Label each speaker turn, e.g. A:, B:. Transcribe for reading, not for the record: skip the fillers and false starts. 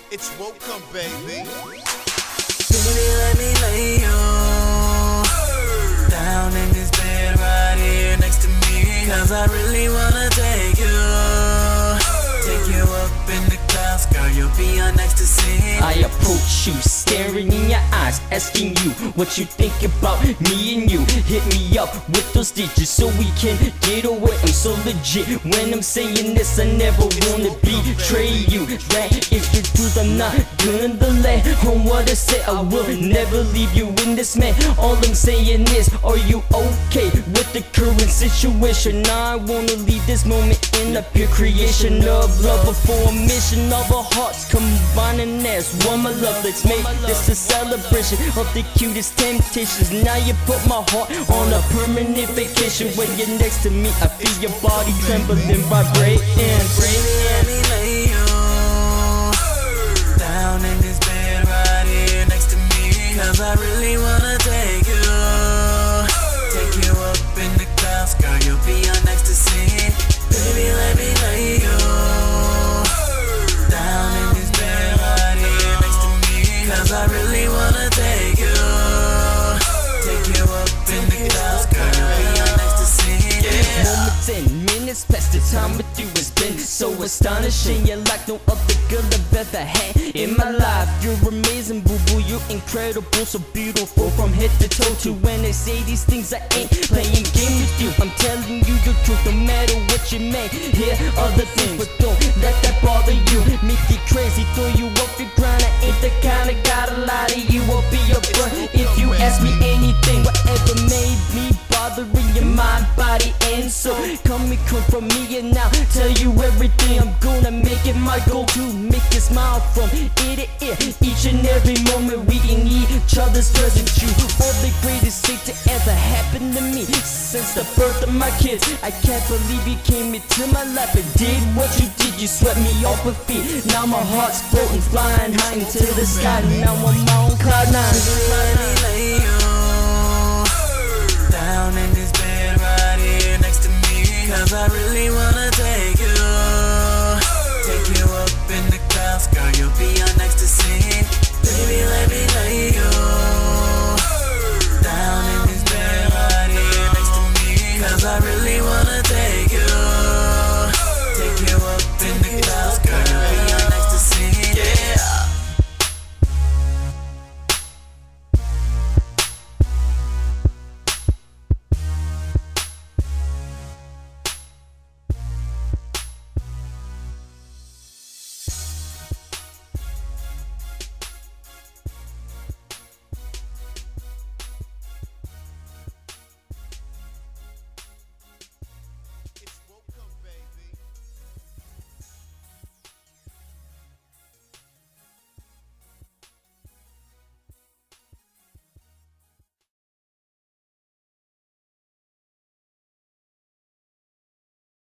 A: It's welcome, baby.
B: Baby, let me lay you down in this bed right here next to me. Cause I really wanna take you up in the clouds, girl, you'll be on ecstasy.
C: I approach you, staring in your eyes, asking you what you think about me and you. Hit me up with those digits so we can get away. I'm so legit when I'm saying this, I never wanna betray you. That if the truth, I'm not gonna delay on what I say. I will never leave you in this man. All I'm saying is, are you okay with the current situation? I wanna leave this moment in a pure creation of love, a formation of our hearts combining as one. My love, let's make this a celebration of the cutest temptations. Now you put my heart on a permanent vacation. When you're next to me, I feel your body trembling, vibrating.
B: Baby, let me lay you down in this bed right here next to me. Cause I really wanna take you up in the clouds, girl, you'll be on ecstasy. Baby, let me lay you down in this bed right here next to me. Cause I really wanna take you up in the clouds, girl, you'll be on ecstasy.
C: Moments and minutes past, the time with you has been so astonishing. You're like no other girl I've ever had in my life. You're amazing, boo boo, you're incredible, so beautiful from head to toe. To when I say these things, I ain't playing game with you. I'm telling you the truth, no matter what you may hear other things, but don't let that bother you. Make you crazy, throw you off your grind. I ain't the kind of guy to lie to you or be your friend. If you ask me anything, whatever made me bothering your mind, body, and soul, come from me and I'll tell you everything. I'm gonna make it my goal to make you smile from ear to ear. Each and every moment we in each other's presence. You are the greatest thing to ever happen to me since the birth of my kids. I can't believe you came into my life and did what you did. You swept me off my feet. Now my heart's floating, flying high into the sky. Now I'm on cloud nine.